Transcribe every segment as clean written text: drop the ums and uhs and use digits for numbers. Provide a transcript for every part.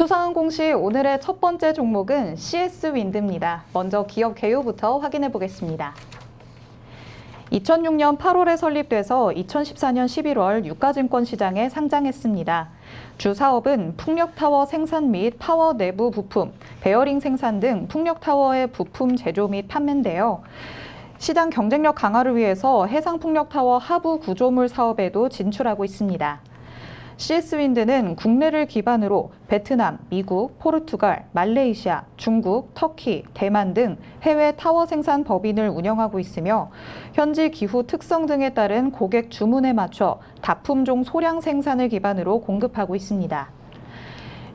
수상한 공시 오늘의 첫 번째 종목은 CS 윈드입니다. 먼저 기업 개요부터 확인해 보겠습니다. 2006년 8월에 설립돼서 2014년 11월 유가증권 시장에 상장했습니다. 주 사업은 풍력타워 생산 및 파워 내부 부품, 베어링 생산 등 풍력타워의 부품 제조 및 판매인데요. 시장 경쟁력 강화를 위해서 해상풍력타워 하부 구조물 사업에도 진출하고 있습니다. CS윈드는 국내를 기반으로 베트남, 미국, 포르투갈, 말레이시아, 중국, 터키, 대만 등 해외 타워 생산 법인을 운영하고 있으며 현지 기후 특성 등에 따른 고객 주문에 맞춰 다품종 소량 생산을 기반으로 공급하고 있습니다.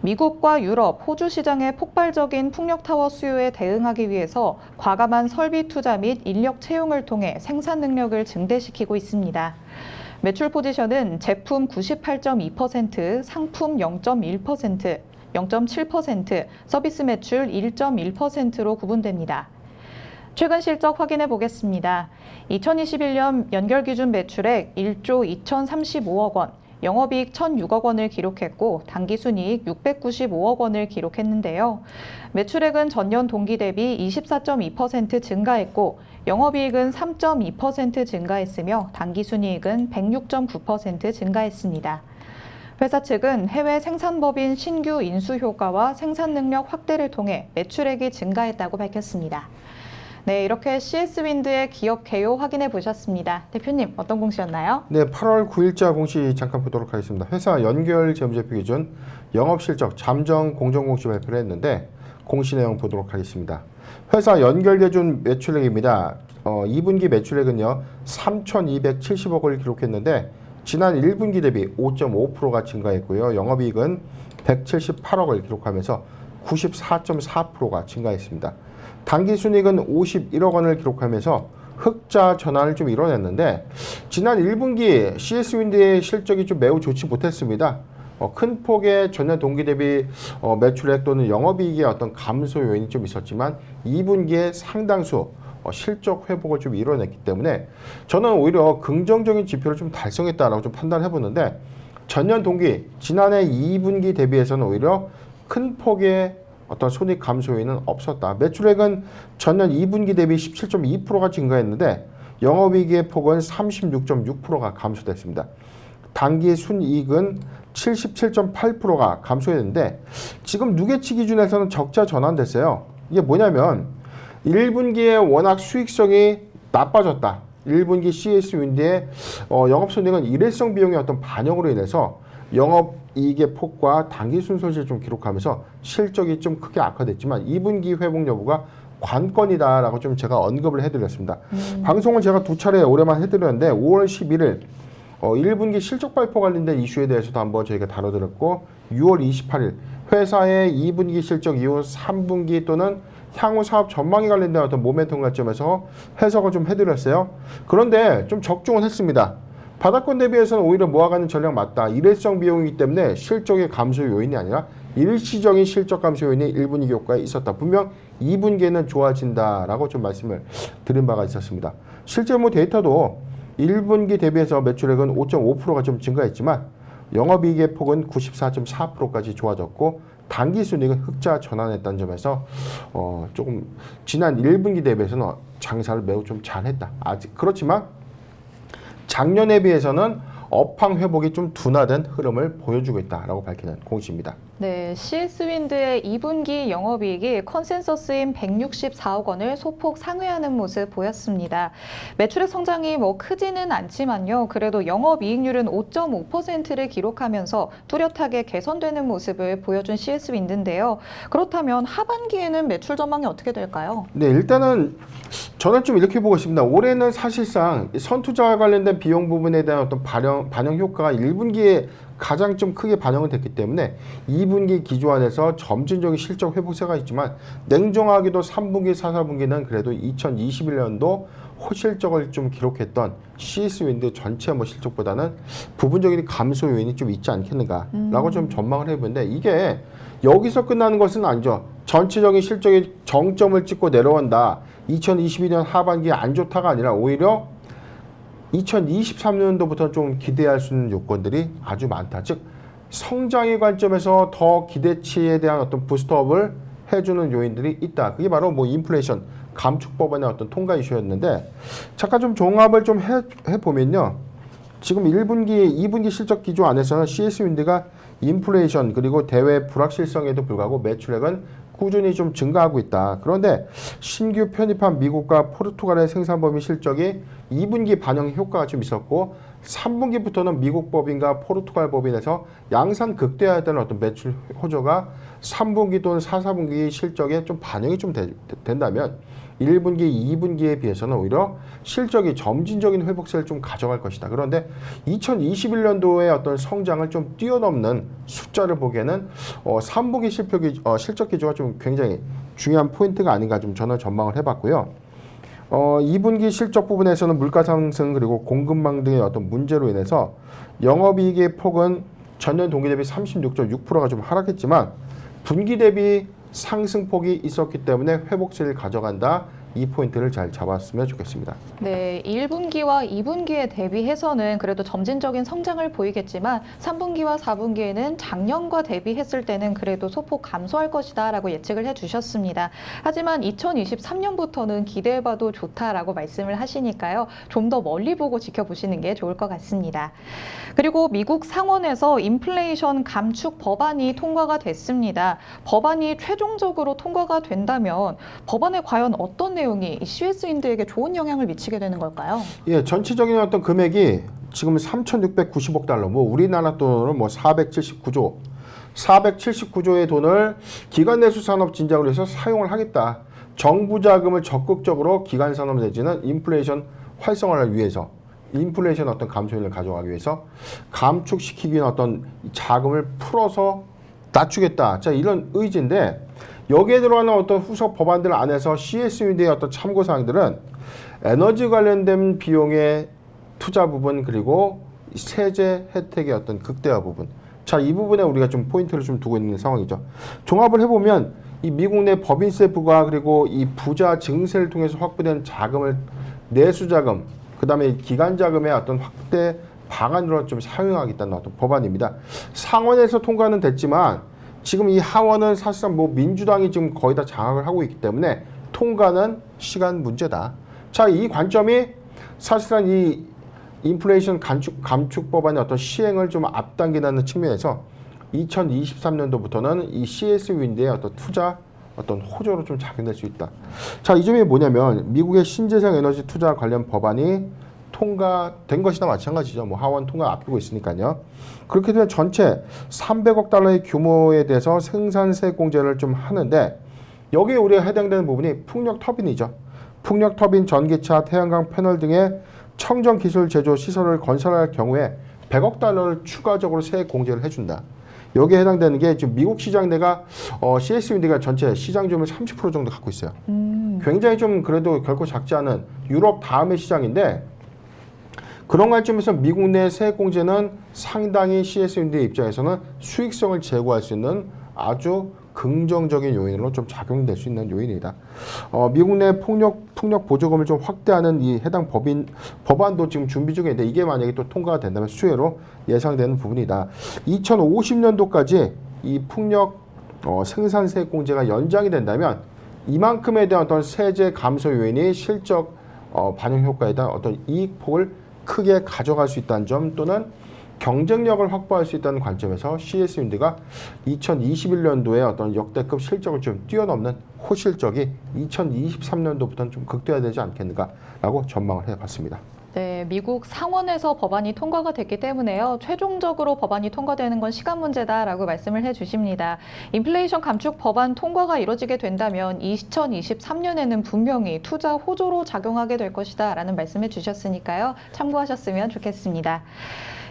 미국과 유럽, 호주 시장의 폭발적인 풍력타워 수요에 대응하기 위해서 과감한 설비 투자 및 인력 채용을 통해 생산 능력을 증대시키고 있습니다. 매출 포지션은 제품 98.2%, 상품 0.1%, 0.7%, 서비스 매출 1.1%로 구분됩니다. 최근 실적 확인해 보겠습니다. 2021년 연결 기준 매출액 1조 2,035억 원, 영업이익 1,006억 원을 기록했고 당기순이익 695억 원을 기록했는데요. 매출액은 전년 동기 대비 24.2% 증가했고 영업이익은 3.2% 증가했으며 당기순이익은 106.9% 증가했습니다. 회사 측은 해외 생산법인 신규 인수 효과와 생산 능력 확대를 통해 매출액이 증가했다고 밝혔습니다. 네, 이렇게 CS윈드의 기업 개요 확인해 보셨습니다. 대표님, 어떤 공시였나요? 네, 8월 9일자 공시 잠깐 보도록 하겠습니다. 회사 연결 재무제표 기준 영업실적 잠정 공정공시 발표를 했는데 공시 내용 보도록 하겠습니다. 회사 연결 기준 매출액입니다. 2분기 매출액은요 3,270억 원을 기록했는데 지난 1분기 대비 5.5%가 증가했고요. 영업이익은 178억을 기록하면서 94.4%가 증가했습니다. 당기순이익은 51억 원을 기록하면서 흑자 전환을 좀 이뤄냈는데 지난 1분기 CS윈드의 실적이 좀 매우 좋지 못했습니다. 큰 폭의 전년 동기 대비 매출액 또는 영업이익의 어떤 감소 요인이 좀 있었지만 2분기에 상당수 실적 회복을 좀 이뤄냈기 때문에 저는 오히려 긍정적인 지표를 좀 달성했다라고 좀 판단해 보는데 전년 동기 지난해 2분기 대비해서는 오히려 큰 폭의 어떤 손익 감소 요인은 없었다. 매출액은 전년 2분기 대비 17.2%가 증가했는데 영업이익의 폭은 36.6%가 감소됐습니다. 당기순이익은 77.8%가 감소했는데 지금 누계치 기준에서는 적자 전환됐어요. 이게 뭐냐면 1분기에 워낙 수익성이 나빠졌다. 1분기 CS윈드의 영업손익은 일회성 비용의 어떤 반영으로 인해서 영업이익의 폭과 당기순 손실을 좀 기록하면서 실적이 좀 크게 악화됐지만 2분기 회복 여부가 관건이다라고 좀 제가 언급을 해드렸습니다. 방송을 제가 두 차례 올해만 해드렸는데 5월 11일 1분기 실적 발표 관련된 이슈에 대해서도 한번 저희가 다뤄드렸고 6월 28일 회사의 2분기 실적 이후 3분기 또는 향후 사업 전망에 관련된 어떤 모멘텀 관점에서 해석을 좀 해드렸어요. 그런데 좀 적중은 했습니다. 바닥권 대비해서는 오히려 모아가는 전략 맞다. 일회성 비용이기 때문에 실적의 감소 요인이 아니라 일시적인 실적 감소 요인이 1분기 효과에 있었다. 분명 2분기에는 좋아진다라고 좀 말씀을 드린 바가 있었습니다. 실제 데이터도 1분기 대비해서 매출액은 5.5%가 좀 증가했지만 영업이익의 폭은 94.4%까지 좋아졌고 당기순이익은 흑자 전환했다는 점에서 조금 지난 1분기 대비해서는 장사를 매우 좀 잘했다. 아직 그렇지만 작년에 비해서는 업황 회복이 좀 둔화된 흐름을 보여주고 있다라고 밝히는 공시입니다. 네, CS윈드의 2분기 영업이익이 컨센서스인 164억 원을 소폭 상회하는 모습 보였습니다. 매출액 성장이 크지는 않지만요. 그래도 영업이익률은 5.5%를 기록하면서 뚜렷하게 개선되는 모습을 보여준 CS윈드인데요. 그렇다면 하반기에는 매출 전망이 어떻게 될까요? 네, 일단은 저는 좀 이렇게 보고 있습니다. 올해는 사실상 선투자와 관련된 비용 부분에 대한 어떤 반영 효과가 1분기에 가장 좀 크게 반영이 됐기 때문에 2분기 기조안에서 점진적인 실적 회복세가 있지만 냉정하게도 3분기, 4, 4분기는 그래도 2021년도 호실적을 좀 기록했던 CS윈드 전체 실적보다는 부분적인 감소 요인이 좀 있지 않겠는가라고 좀 전망을 해보는데 이게 여기서 끝나는 것은 아니죠. 전체적인 실적이 정점을 찍고 내려온다. 2022년 하반기에 안 좋다가 아니라 오히려 2023년도부터 좀 기대할 수 있는 요건들이 아주 많다. 즉 성장의 관점에서 더 기대치에 대한 어떤 부스트업을 해주는 요인들이 있다. 그게 바로 뭐 인플레이션 감축 법안의 어떤 통과 이슈였는데, 잠깐 좀 종합을 좀 해보면요. 지금 1분기, 2분기 실적 기조 안에서는 CS 윈드가 인플레이션 그리고 대외 불확실성에도 불구하고 매출액은 꾸준히 좀 증가하고 있다. 그런데 신규 편입한 미국과 포르투갈의 생산 범위 실적이 2분기 반영 효과가 좀 있었고 3분기부터는 미국 법인과 포르투갈 법인에서 양산 극대화했다는 어떤 매출 호조가 3분기 또는 4, 4분기 실적에 좀 반영이 좀 된다면 1분기, 2분기에 비해서는 오히려 실적이 점진적인 회복세를 좀 가져갈 것이다. 그런데 2021년도의 어떤 성장을 좀 뛰어넘는 숫자를 보기에는 3분기 실적 기조가 좀 굉장히 중요한 포인트가 아닌가 좀 저는 전망을 해봤고요. 2분기 실적 부분에서는 물가 상승 그리고 공급망 등의 어떤 문제로 인해서 영업이익의 폭은 전년 동기 대비 36.6%가 좀 하락했지만 분기 대비 상승폭이 있었기 때문에 회복세를 가져간다. 이 포인트를 잘 잡았으면 좋겠습니다. 네, 1분기와 2분기에 대비해서는 그래도 점진적인 성장을 보이겠지만 3분기와 4분기에는 작년과 대비했을 때는 그래도 소폭 감소할 것이다 라고 예측을 해주셨습니다. 하지만 2023년부터는 기대해봐도 좋다라고 말씀을 하시니까요. 좀 더 멀리 보고 지켜보시는 게 좋을 것 같습니다. 그리고 미국 상원에서 인플레이션 감축 법안이 통과가 됐습니다. 법안이 최종적으로 통과가 된다면 법안에 과연 어떤 내용이 CS윈드에게 좋은 영향을 미치게 되는 걸까요? 예, 전체적인 어떤 금액이 지금 3,690억 달러, 뭐 우리나라 돈으로 뭐 479조의 돈을 기관 내수 산업 진작을 위해서 사용을 하겠다. 정부 자금을 적극적으로 기관 산업 내지는 인플레이션 활성화를 위해서, 인플레이션 어떤 감소율을 가져가기 위해서 감축시키기 위한 어떤 자금을 풀어서 낮추겠다. 자, 이런 의지인데 여기에 들어가는 어떤 후속 법안들 안에서 CS윈드의 어떤 참고사항들은 에너지 관련된 비용의 투자 부분 그리고 세제 혜택의 어떤 극대화 부분. 자, 이 부분에 우리가 좀 포인트를 좀 두고 있는 상황이죠. 종합을 해보면 이 미국 내 법인세 부과 그리고 이 부자 증세를 통해서 확보된 자금을 내수자금, 그 다음에 기관자금의 어떤 확대 방안으로 좀 사용하겠다는 어떤 법안입니다. 상원에서 통과는 됐지만 지금 이 하원은 사실상 뭐 민주당이 지금 거의 다 장악을 하고 있기 때문에 통과는 시간 문제다. 자, 이 관점이 사실상 이 인플레이션 감축 법안의 어떤 시행을 좀 앞당기는 측면에서 2023년도부터는 이 CS 윈드의 어떤 투자 어떤 호조로 좀 작용될 수 있다. 자, 이 점이 뭐냐면 미국의 신재생 에너지 투자 관련 법안이 통과된 것이나 마찬가지죠. 뭐 하원 통과 앞두고 있으니까요. 그렇게 되면 전체 300억 달러의 규모에 대해서 생산세 공제를 좀 하는데 여기에 우리가 해당되는 부분이 풍력 터빈이죠. 풍력 터빈, 전기차, 태양광 패널 등의 청정 기술 제조 시설을 건설할 경우에 100억 달러를 추가적으로 세액 공제를 해준다. 여기에 해당되는 게 지금 미국 시장 내가 CS윈드가 전체 시장 점유율 30% 정도 갖고 있어요. 굉장히 좀 그래도 결코 작지 않은 유럽 다음의 시장인데 그런 관점에서 미국 내 세액 공제는 상당히 CS윈드의 입장에서는 수익성을 제고할 수 있는 아주 긍정적인 요인으로 좀 작용될 수 있는 요인이다. 미국 내 풍력 보조금을 좀 확대하는 이 해당 법안도 지금 준비 중인데 이게 만약에 또 통과가 된다면 수혜로 예상되는 부분이다. 2050년도까지 이 풍력 생산세 공제가 연장이 된다면 이만큼에 대한 어떤 세제 감소 요인이 실적 반영 효과에 대한 어떤 이익폭을 크게 가져갈 수 있다는 점 또는 경쟁력을 확보할 수 있다는 관점에서 CS윈드가 2021년도에 어떤 역대급 실적을 좀 뛰어넘는 호실적이 2023년도부터는 좀 극대화되지 않겠는가라고 전망을 해봤습니다. 네, 미국 상원에서 법안이 통과가 됐기 때문에요. 최종적으로 법안이 통과되는 건 시간 문제다라고 말씀을 해주십니다. 인플레이션 감축 법안 통과가 이루어지게 된다면 2023년에는 분명히 투자 호조로 작용하게 될 것이다라는 말씀해 주셨으니까요. 참고하셨으면 좋겠습니다.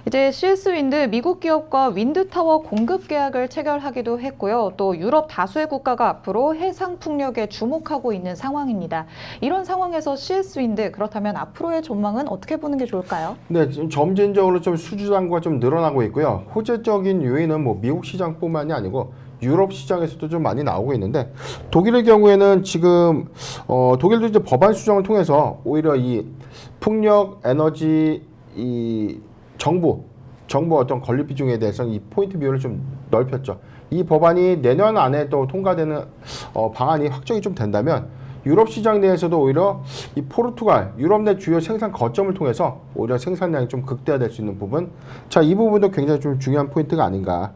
이제 CS윈드 미국 기업과 윈드타워 공급 계약을 체결하기도 했고요. 또 유럽 다수의 국가가 앞으로 해상 풍력에 주목하고 있는 상황입니다. 이런 상황에서 CS윈드 그렇다면 앞으로의 전망은 어떻게 보는 게 좋을까요? 네, 지금 점진적으로 좀 수주량과 좀 늘어나고 있고요. 호재적인 요인은 뭐 미국 시장뿐만이 아니고 유럽 시장에서도 좀 많이 나오고 있는데 독일의 경우에는 지금 독일도 이제 법안 수정을 통해서 오히려 이 풍력 에너지 이 정부 정부 어떤 건립 비중에 대해서는 이 포인트 비율을 좀 넓혔죠. 이 법안이 내년 안에 또 통과되는 방안이 확정이 좀 된다면 유럽 시장 내에서도 오히려 이 포르투갈, 유럽 내 주요 생산 거점을 통해서 오히려 생산량이 좀 극대화될 수 있는 부분. 자, 이 부분도 굉장히 좀 중요한 포인트가 아닌가.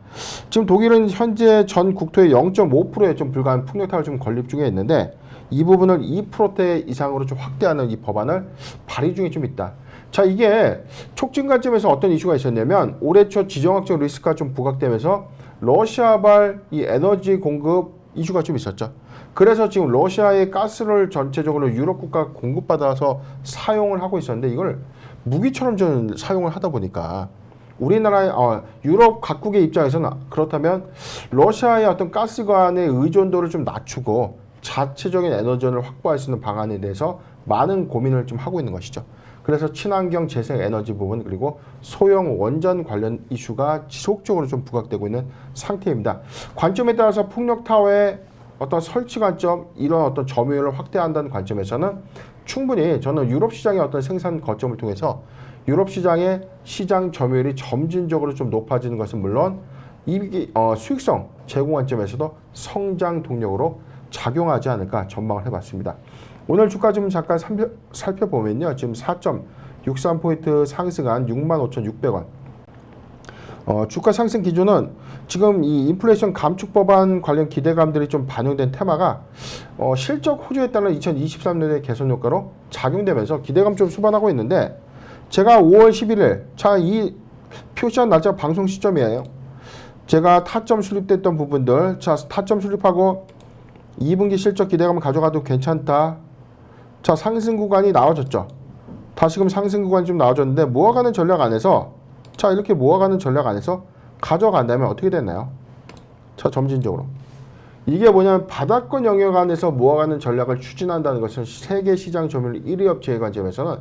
지금 독일은 현재 전 국토의 0.5%에 좀 불과한 풍력타워를 좀 건립 중에 있는데 이 부분을 2%대 이상으로 좀 확대하는 이 법안을 발의 중에 좀 있다. 자, 이게 촉진 관점에서 어떤 이슈가 있었냐면 올해 초 지정학적 리스크가 좀 부각되면서 러시아발 이 에너지 공급 이슈가 좀 있었죠. 그래서 지금 러시아의 가스를 전체적으로 유럽 국가 공급받아서 사용을 하고 있었는데 이걸 무기처럼 좀 사용을 하다 보니까 우리나라의 유럽 각국의 입장에서는 그렇다면 러시아의 어떤 가스관의 의존도를 좀 낮추고 자체적인 에너지를 확보할 수 있는 방안에 대해서 많은 고민을 좀 하고 있는 것이죠. 그래서 친환경 재생 에너지 부분 그리고 소형 원전 관련 이슈가 지속적으로 좀 부각되고 있는 상태입니다. 관점에 따라서 풍력타워의 어떤 설치 관점, 이런 어떤 점유율을 확대한다는 관점에서는 충분히 저는 유럽 시장의 어떤 생산 거점을 통해서 유럽 시장의 시장 점유율이 점진적으로 좀 높아지는 것은 물론 이 수익성 제공 관점에서도 성장 동력으로 작용하지 않을까 전망을 해봤습니다. 오늘 주가 좀 잠깐 살펴보면요. 지금 4.63포인트 상승한 65,600원. 주가 상승 기준은 지금 이 인플레이션 감축 법안 관련 기대감들이 좀 반영된 테마가 실적 호조에 따른 2023년의 개선 효과로 작용되면서 기대감 좀 수반하고 있는데 제가 5월 11일 이 표시한 날짜 방송 시점이에요. 제가 타점 수립됐던 부분들 타점 수립하고 2분기 실적 기대감을 가져가도 괜찮다. 상승 구간이 나와졌죠. 다시금 상승 구간이 좀 나와졌는데 모아가는 전략 안에서 이렇게 모아가는 전략 안에서 가져간다면 어떻게 되나요? 점진적으로. 이게 뭐냐면 바닥권 영역 안에서 모아가는 전략을 추진한다는 것은 세계 시장 점유율 1위 업체의 관점에서는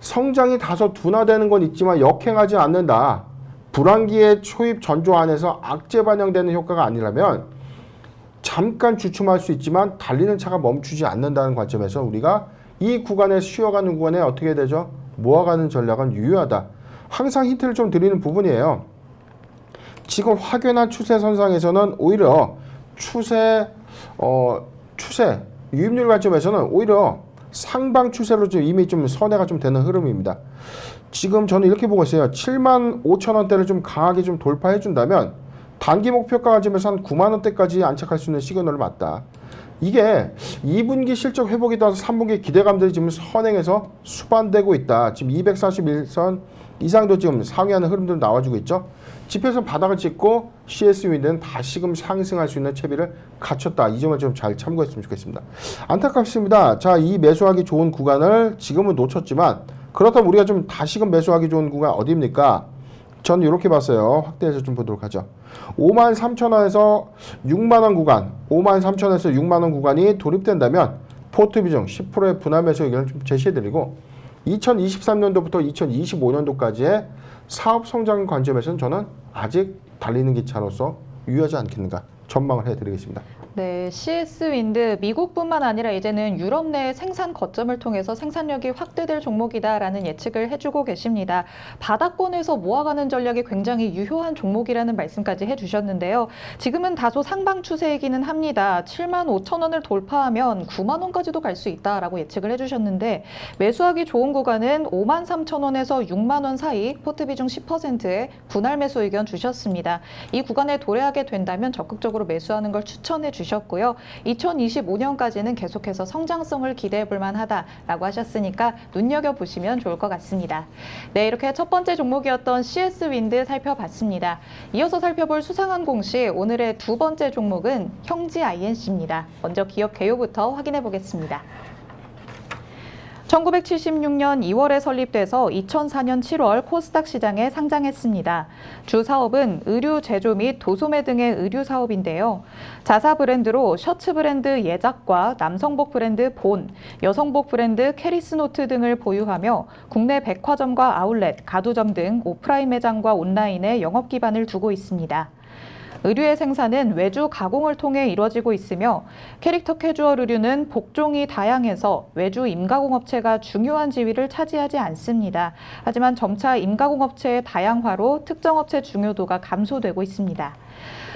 성장이 다소 둔화되는 건 있지만 역행하지 않는다. 불황기의 초입 전조 안에서 악재 반영되는 효과가 아니라면 잠깐 주춤할 수 있지만 달리는 차가 멈추지 않는다는 관점에서 우리가 이 구간에 쉬어가는 구간에 어떻게 되죠? 모아가는 전략은 유효하다. 항상 힌트를 좀 드리는 부분이에요. 지금 확연한 추세 선상에서는 오히려 추세 유입률 관점에서는 오히려 상방 추세로 좀 이미 좀 선회가 좀 되는 흐름입니다. 지금 저는 이렇게 보고 있어요. 75,000원대를 좀 강하게 좀 돌파해 준다면 단기 목표가 관점에서 한 90,000원대까지 안착할 수 있는 시그널을 맞다. 이게 2분기 실적 회복에 따라서 3분기 기대감들이 지금 선행해서 수반되고 있다. 지금 241선 이상도 지금 상회하는 흐름들 나와주고 있죠. 지표선 바닥을 찍고 CS 윈드는 다시금 상승할 수 있는 채비를 갖췄다. 이 점을 좀 잘 참고했으면 좋겠습니다. 안타깝습니다. 이 매수하기 좋은 구간을 지금은 놓쳤지만 그렇다면 우리가 좀 다시금 매수하기 좋은 구간 어디입니까? 저는 이렇게 봤어요. 확대해서 좀 보도록 하죠. 53,000원에서 6만원 구간, 53,000원에서 6만원 구간이 돌입된다면 포트 비중 10%의 분할 매수 의견을 좀 제시해드리고 2023년도부터 2025년도까지의 사업 성장 관점에서는 저는 아직 달리는 기차로서 유효하지 않겠는가 전망을 해드리겠습니다. 네, CS 윈드 미국뿐만 아니라 이제는 유럽 내 생산 거점을 통해서 생산력이 확대될 종목이다라는 예측을 해주고 계십니다. 바닥권에서 모아가는 전략이 굉장히 유효한 종목이라는 말씀까지 해주셨는데요. 지금은 다소 상방 추세이기는 합니다. 75,000원을 돌파하면 90,000원까지도 갈 수 있다라고 예측을 해주셨는데 매수하기 좋은 구간은 53,000원에서 6만원 사이 포트 비중 10%의 분할 매수 의견 주셨습니다. 이 구간에 도래하게 된다면 적극적으로 매수하는 걸 추천해 주셨습니다. 2025년까지는 계속해서 성장성을 기대해 볼 만하다라고 하셨으니까 눈여겨보시면 좋을 것 같습니다. 네, 이렇게 첫 번째 종목이었던 CS 윈드 살펴봤습니다. 이어서 살펴볼 수상항공시 오늘의 두 번째 종목은 형지 INC입니다. 먼저 기업 개요부터 확인해 보겠습니다. 1976년 2월에 설립돼서 2004년 7월 코스닥 시장에 상장했습니다. 주 사업은 의류 제조 및 도소매 등의 의류 사업인데요. 자사 브랜드로 셔츠 브랜드 예작과 남성복 브랜드 본, 여성복 브랜드 캐리스노트 등을 보유하며 국내 백화점과 아울렛, 가두점 등 오프라인 매장과 온라인에 영업 기반을 두고 있습니다. 의류의 생산은 외주 가공을 통해 이루어지고 있으며 캐릭터 캐주얼 의류는 복종이 다양해서 외주 임가공업체가 중요한 지위를 차지하지 않습니다. 하지만 점차 임가공업체의 다양화로 특정 업체 중요도가 감소되고 있습니다.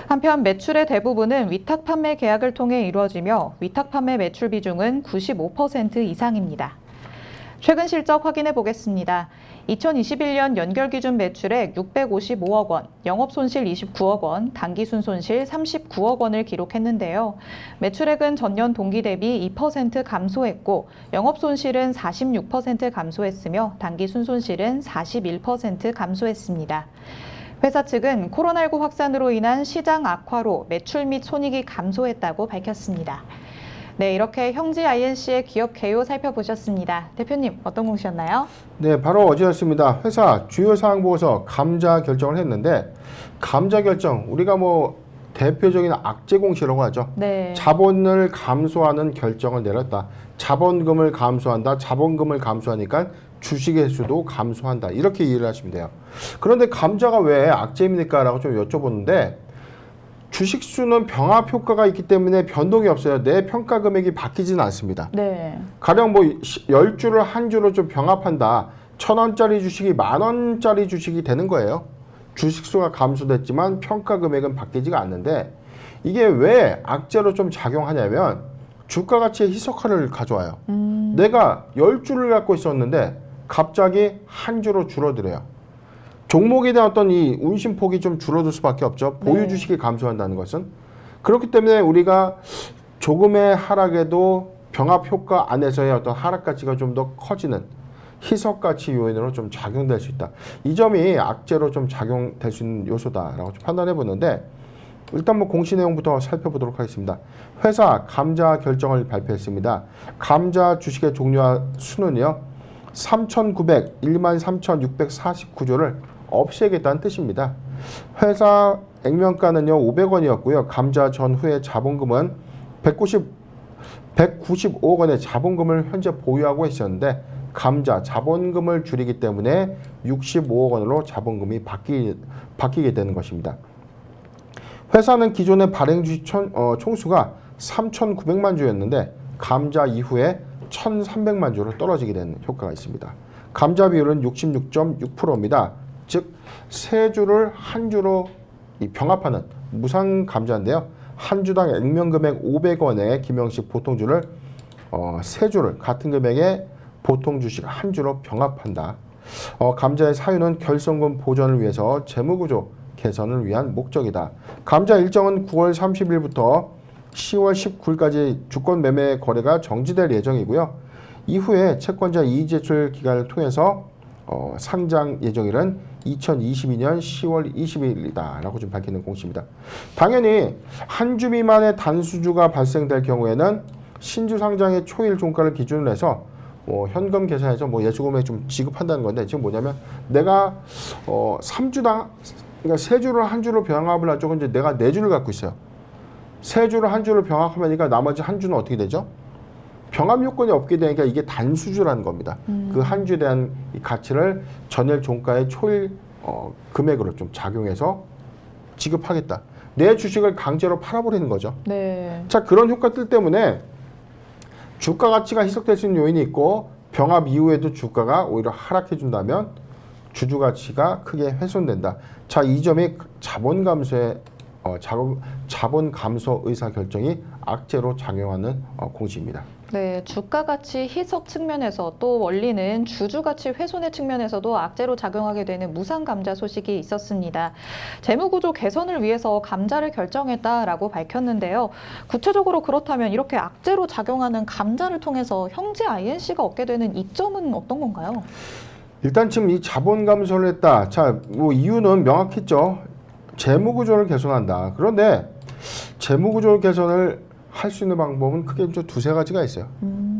한편 매출의 대부분은 위탁 판매 계약을 통해 이루어지며 위탁 판매 매출 비중은 95% 이상입니다. 최근 실적 확인해 보겠습니다. 2021년 연결 기준 매출액 655억 원, 영업 손실 29억 원, 단기 순손실 39억 원을 기록했는데요. 매출액은 전년 동기 대비 2% 감소했고 영업 손실은 46% 감소했으며 단기 순손실은 41% 감소했습니다. 회사 측은 코로나19 확산으로 인한 시장 악화로 매출 및 손익이 감소했다고 밝혔습니다. 네, 이렇게 형지 INC의 기업 개요 살펴보셨습니다. 대표님, 어떤 공시였나요? 네, 바로 어제였습니다. 회사 주요 사항 보고서 감자 결정을 했는데 감자 결정 우리가 대표적인 악재 공시라고 하죠. 네. 자본을 감소하는 결정을 내렸다. 자본금을 감소한다. 자본금을 감소하니까 주식의 수도 감소한다. 이렇게 이해를 하시면 돼요. 그런데 감자가 왜 악재입니까? 라고 좀 여쭤보는데 주식 수는 병합 효과가 있기 때문에 변동이 없어요. 내 평가 금액이 바뀌지는 않습니다. 네. 가령 10주를 한 주로 좀 병합한다. 1,000원짜리 주식이 10,000원짜리 주식이 되는 거예요. 주식 수가 감소됐지만 평가 금액은 바뀌지가 않는데 이게 왜 악재로 좀 작용하냐면 주가 가치의 희석화를 가져와요. 내가 10주를 갖고 있었는데 갑자기 한 주로 줄어들어요. 종목에 대한 어떤 이 운심폭이 좀 줄어들 수밖에 없죠. 보유 주식이 감소한다는 것은. 그렇기 때문에 우리가 조금의 하락에도 병합 효과 안에서의 어떤 하락 가치가 좀 더 커지는 희석 가치 요인으로 좀 작용될 수 있다. 이 점이 악재로 좀 작용될 수 있는 요소다라고 좀 판단해 보는데 일단 공시 내용부터 살펴보도록 하겠습니다. 회사 감자 결정을 발표했습니다. 감자 주식의 종류와 수는요. 13,649조를 없애겠다는 뜻입니다. 회사 액면가는요 500원이었고요. 감자 전후의 자본금은 195억 원의 자본금을 현재 보유하고 있었는데 감자 자본금을 줄이기 때문에 65억 원으로 자본금이 바뀌게 되는 것입니다. 회사는 기존의 발행 주식 총수가 3,900만 주였는데 감자 이후에 1,300만 주로 떨어지게 되는 효과가 있습니다. 감자 비율은 66.6%입니다. 즉, 세 주를 한 주로 병합하는 무상 감자인데요. 한 주당 액면 금액 500원의 김영식 보통주를 세 주를 같은 금액의 보통 주식 한 주로 병합한다. 감자의 사유는 결손금 보전을 위해서 재무구조 개선을 위한 목적이다. 감자 일정은 9월 30일부터 10월 19일까지 주권 매매 거래가 정지될 예정이고요. 이후에 채권자 이의 제출 기간을 통해서 상장 예정일은 2022년 10월 20일이다 라고 좀 밝히는 공시입니다. 당연히 한 주 미만의 단수주가 발생될 경우에는 신주 상장의 초일 종가를 기준으로 해서 현금 계산해서 예수금액 좀 지급한다는 건데 지금 뭐냐면 내가 3주당 그러니까 세 주를 한 주로 병합을 하죠. 이제 내가 네 주를 갖고 있어요. 세 주를 한 주로 병합하니까 나머지 한 주는 어떻게 되죠? 병합 요건이 없게 되니까 이게 단수주라는 겁니다. 그 한 주에 대한 이 가치를 전일 종가의 초일 금액으로 좀 작용해서 지급하겠다. 내 주식을 강제로 팔아버리는 거죠. 네. 자, 그런 효과들 때문에 주가 가치가 희석될 수 있는 요인이 있고 병합 이후에도 주가가 오히려 하락해 준다면 주주 가치가 크게 훼손된다. 자, 이 점이 자본 감소의 자본 감소 의사 결정이 악재로 작용하는 공시입니다. 네, 주가 가치 희석 측면에서 또 원리는 주주 가치 훼손의 측면에서도 악재로 작용하게 되는 무상 감자 소식이 있었습니다. 재무구조 개선을 위해서 감자를 결정했다라고 밝혔는데요. 구체적으로 그렇다면 이렇게 악재로 작용하는 감자를 통해서 형지 INC가 얻게 되는 이점은 어떤 건가요? 일단 지금 이 자본 감소를 했다. 자, 이유는 명확했죠. 재무구조를 개선한다. 그런데 재무구조 개선을 할 수 있는 방법은 크게 좀 두세 가지가 있어요.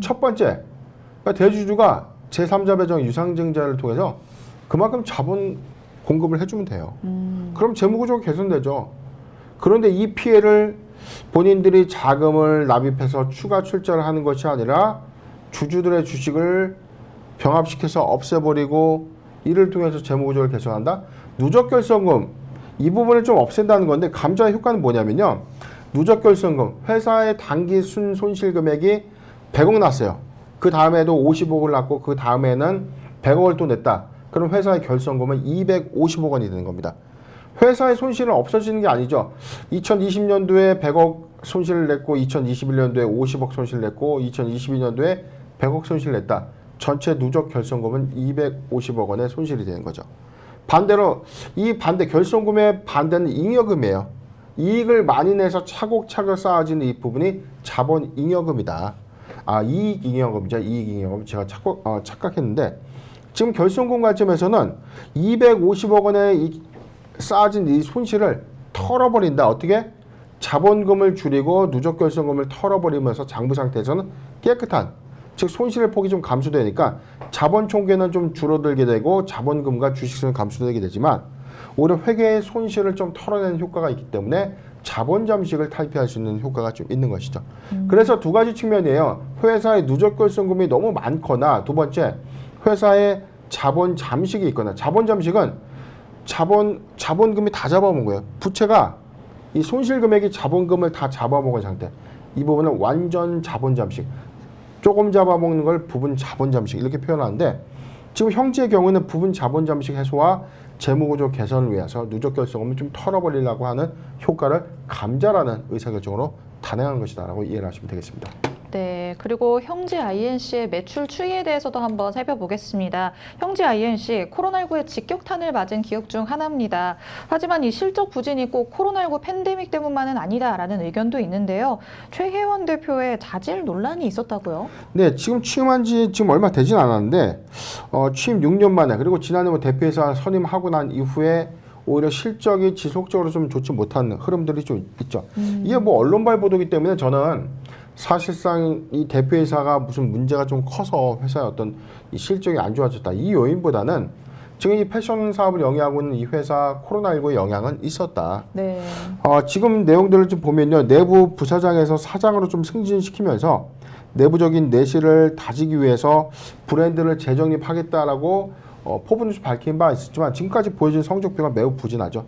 첫 번째, 그러니까 대주주가 제3자 배정 유상증자를 통해서 그만큼 자본 공급을 해주면 돼요. 그럼 재무구조가 개선되죠. 그런데 이 피해를 본인들이 자금을 납입해서 추가 출자를 하는 것이 아니라 주주들의 주식을 병합시켜서 없애버리고 이를 통해서 재무구조를 개선한다. 누적 결손금 이 부분을 좀 없앤다는 건데 감자 효과는 뭐냐면요. 누적 결손금, 회사의 단기 손실 금액이 100억 났어요. 그 다음에도 50억을 났고 그 다음에는 100억을 또 냈다. 그럼 회사의 결손금은 250억 원이 되는 겁니다. 회사의 손실은 없어지는 게 아니죠. 2020년도에 100억 손실을 냈고 2021년도에 50억 손실을 냈고 2022년도에 100억 손실을 냈다. 전체 누적 결손금은 250억 원의 손실이 되는 거죠. 반대로 이 결손금의 반대는 잉여금이에요. 이익을 많이 내서 차곡차곡 쌓아지는 이 부분이 자본잉여금이다. 이익잉여금이죠. 이익잉여금. 제가 착각했는데 지금 결손금 관점에서는 250억 원의 쌓아진 이 손실을 털어버린다. 어떻게? 자본금을 줄이고 누적 결손금을 털어버리면서 장부 상태에서는 깨끗한, 즉 손실의 폭이 좀 감소되니까 자본 총계는 좀 줄어들게 되고 자본금과 주식수는 감소되게 되지만 오히려 회계의 손실을 좀 털어내는 효과가 있기 때문에 자본 잠식을 탈피할 수 있는 효과가 좀 있는 것이죠. 그래서 두 가지 측면이에요. 회사의 누적 결손금이 너무 많거나 두 번째 회사의 자본 잠식이 있거나. 자본 잠식은 자본금이 다 잡아먹은 거예요. 부채가 이 손실 금액이 자본금을 다 잡아먹은 상태. 이 부분은 완전 자본 잠식. 조금 잡아먹는 걸 부분 자본 잠식 이렇게 표현하는데 지금 형제의 경우는 부분 자본 잠식 해소와 재무구조 개선을 위해서 누적 결손금을 좀 털어버리려고 하는 효과를 감자라는 의사결정으로 단행한 것이다라고 이해를 하시면 되겠습니다. 네, 그리고 형제 INC의 매출 추이에 대해서도 한번 살펴보겠습니다. 형제 INC 코로나19의 직격탄을 맞은 기업 중 하나입니다. 하지만 이 실적 부진이 꼭 코로나19 팬데믹 때문만은 아니다라는 의견도 있는데요. 최혜원 대표의 자질 논란이 있었다고요? 네, 지금 취임한 지 지금 얼마 되진 않았는데 취임 6년 만에 그리고 지난해 대표이사 선임하고 난 이후에 오히려 실적이 지속적으로 좀 좋지 못한 흐름들이 좀 있죠. 이게 언론발 보도기 때문에 저는 사실상 이 대표이사가 무슨 문제가 좀 커서 회사의 어떤 이 실적이 안 좋아졌다. 이 요인보다는 지금 이 패션 사업을 영위하고 있는 이 회사 코로나19의 영향은 있었다. 네. 지금 내용들을 좀 보면요. 내부 부사장에서 사장으로 좀 승진시키면서 내부적인 내실을 다지기 위해서 브랜드를 재정립하겠다라고 포부는 좀 밝힌 바 있었지만 지금까지 보여준 성적표가 매우 부진하죠.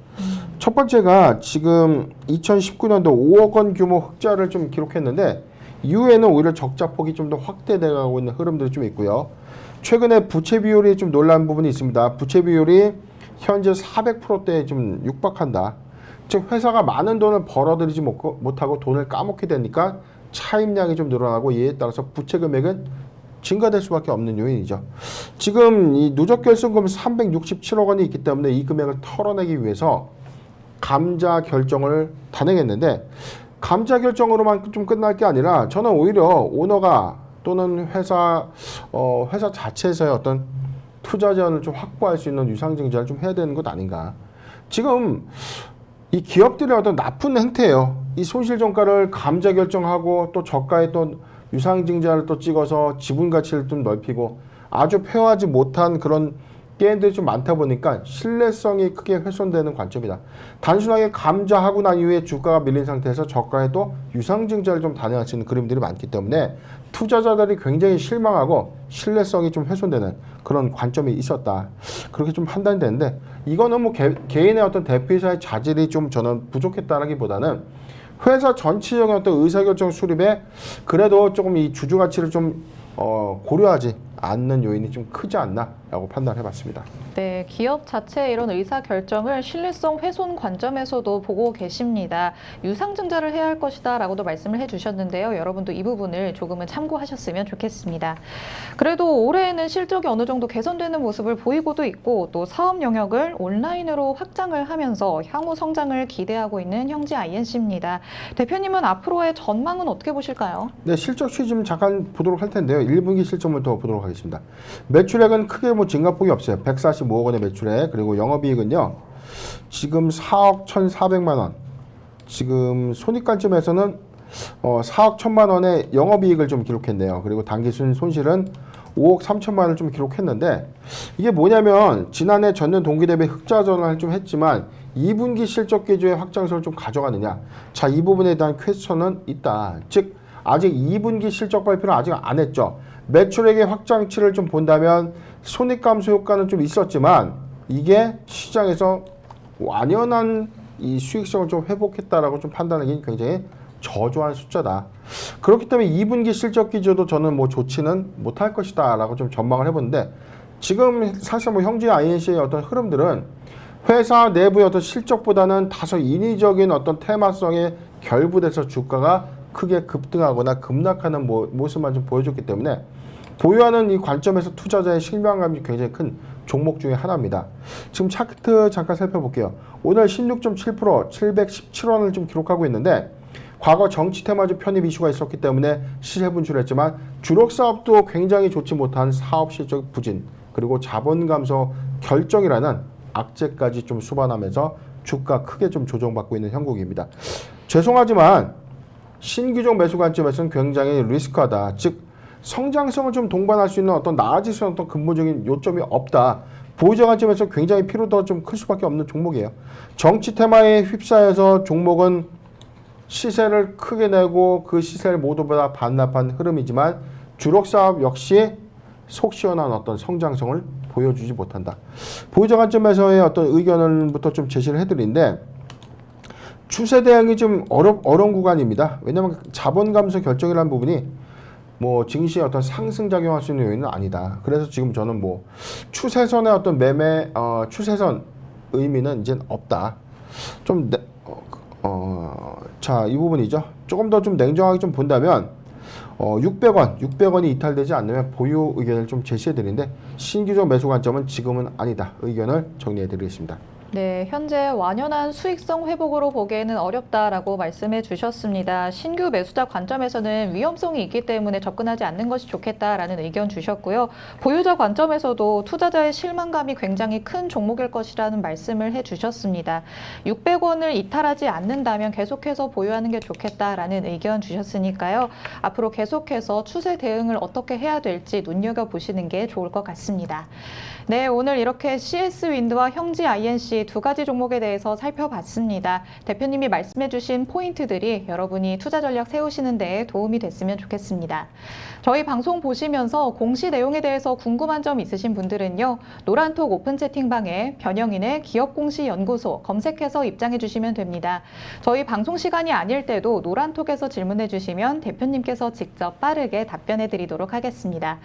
첫 번째가 지금 2019년도 5억 원 규모 흑자를 좀 기록했는데 이후에는 오히려 적자 폭이 좀 더 확대되고 있는 흐름들이 좀 있고요. 최근에 부채 비율이 좀 놀라운 부분이 있습니다. 부채 비율이 현재 400%대에 좀 육박한다. 즉 회사가 많은 돈을 벌어들이지 못하고 돈을 까먹게 되니까 차입량이 좀 늘어나고 이에 따라서 부채 금액은 증가될 수밖에 없는 요인이죠. 지금 이 누적 결손금 367억 원이 있기 때문에 이 금액을 털어내기 위해서 감자 결정을 단행했는데 감자 결정으로만 좀 끝날 게 아니라 저는 오히려 오너가 또는 회사 자체에서의 어떤 투자 제한을 좀 확보할 수 있는 유상증자를 좀 해야 되는 것 아닌가. 지금 이 기업들의 어떤 나쁜 행태예요. 이 손실정가를 감자 결정하고 또 저가에 또 유상증자를 또 찍어서 지분 가치를 좀 넓히고 아주 폐허하지 못한 그런 게임들이 좀 많다 보니까 신뢰성이 크게 훼손되는 관점이다. 단순하게 감자하고 난 이후에 주가가 밀린 상태에서 저가에 또 유상증자를 좀 단행할 수 있는 그림들이 많기 때문에 투자자들이 굉장히 실망하고 신뢰성이 좀 훼손되는 그런 관점이 있었다. 그렇게 좀 판단이 되는데 이거는 뭐 개인의 어떤 대표이사의 자질이 좀 저는 부족했다라기보다는 회사 전체적인 어떤 의사결정 수립에 그래도 조금 이 주주 가치를 좀 고려하지 않는 요인이 좀 크지 않나라고 판단해봤습니다. 네, 기업 자체의 이런 의사결정을 신뢰성 훼손 관점에서도 보고 계십니다. 유상증자를 해야 할 것이다 라고도 말씀을 해주셨는데요. 여러분도 이 부분을 조금은 참고하셨으면 좋겠습니다. 그래도 올해에는 실적이 어느 정도 개선되는 모습을 보이고도 있고 또 사업 영역을 온라인으로 확장을 하면서 향후 성장을 기대하고 있는 형제 INC입니다. 대표님은 앞으로의 전망은 어떻게 보실까요? 네, 실적 추이 좀 잠깐 보도록 할 텐데요. 1분기 실적부터 보도록 하겠습니다. 매출액은 크게 뭐 증가폭이 없어요. 145억 원의 매출액. 그리고 영업이익은요. 지금 4억 1,400만 원. 지금 손익관점에서는 4억 1,000만 원의 영업이익을 좀 기록했네요. 그리고 당기순 손실은 5억 3천만 원을 좀 기록했는데 이게 뭐냐면 지난해 전년 동기 대비 흑자 전환을 좀 했지만 2분기 실적 기조의 확장성을 좀 가져가느냐. 자, 이 부분에 대한 퀘스천은 있다. 즉 아직 2분기 실적 발표를 아직 안 했죠. 매출액의 확장치를 좀 본다면 손익 감소 효과는 좀 있었지만 이게 시장에서 완연한 이 수익성을 좀 회복했다라고 좀 판단하기는 굉장히 저조한 숫자다. 그렇기 때문에 2분기 실적 기조도 저는 뭐 좋지는 못할 것이다라고 좀 전망을 해보는데, 지금 사실 뭐 형제 INC의 어떤 흐름들은 회사 내부의 어떤 실적보다는 다소 인위적인 어떤 테마성에 결부돼서 주가가 크게 급등하거나 급락하는 모습만 좀 보여줬기 때문에, 보유하는 이 관점에서 투자자의 실망감이 굉장히 큰 종목 중에 하나입니다. 지금 차트 잠깐 살펴볼게요. 오늘 16.7%, 717원을 좀 기록하고 있는데, 과거 정치 테마주 편입 이슈가 있었기 때문에 시세 분출했지만 주력 사업도 굉장히 좋지 못한 사업 실적 부진, 그리고 자본 감소 결정이라는 악재까지 좀 수반하면서 주가 크게 좀 조정받고 있는 형국입니다. 죄송하지만 신규종 매수 관점에서는 굉장히 리스크하다. 즉 성장성을 좀 동반할 수 있는 어떤 나아질 수 있는 어떤 근본적인 요점이 없다. 보유자 관점에서 굉장히 피로도가 좀 클 수밖에 없는 종목이에요. 정치 테마에 휩싸여서 종목은 시세를 크게 내고 그 시세를 모두보다 반납한 흐름이지만 주력 사업 역시 속 시원한 어떤 성장성을 보여주지 못한다. 보유자 관점에서의 어떤 의견을부터 좀 제시를 해드리는데, 추세 대응이 좀 어려운 구간입니다. 왜냐하면 자본 감소 결정이라는 부분이 뭐 증시의 어떤 상승 작용할 수 있는 요인은 아니다. 그래서 지금 저는 뭐 추세선의 어떤 추세선 의미는 이제는 없다. 좀 자, 이 부분이죠. 조금 더 좀 냉정하게 좀 본다면 600원이 이탈되지 않으면 보유 의견을 좀 제시해 드리는데, 신규적 매수 관점은 지금은 아니다. 의견을 정리해 드리겠습니다. 네, 현재 완연한 수익성 회복으로 보기에는 어렵다라고 말씀해 주셨습니다. 신규 매수자 관점에서는 위험성이 있기 때문에 접근하지 않는 것이 좋겠다라는 의견 주셨고요. 보유자 관점에서도 투자자의 실망감이 굉장히 큰 종목일 것이라는 말씀을 해 주셨습니다. 600원을 이탈하지 않는다면 계속해서 보유하는 게 좋겠다라는 의견 주셨으니까요. 앞으로 계속해서 추세 대응을 어떻게 해야 될지 눈여겨보시는 게 좋을 것 같습니다. 네, 오늘 이렇게 CS윈드와 형지 INC 두 가지 종목에 대해서 살펴봤습니다. 대표님이 말씀해주신 포인트들이 여러분이 투자 전략 세우시는 데 도움이 됐으면 좋겠습니다. 저희 방송 보시면서 공시 내용에 대해서 궁금한 점 있으신 분들은요, 노란톡 오픈 채팅방에 변영인의 기업공시연구소 검색해서 입장해 주시면 됩니다. 저희 방송 시간이 아닐 때도 노란톡에서 질문해 주시면 대표님께서 직접 빠르게 답변해 드리도록 하겠습니다.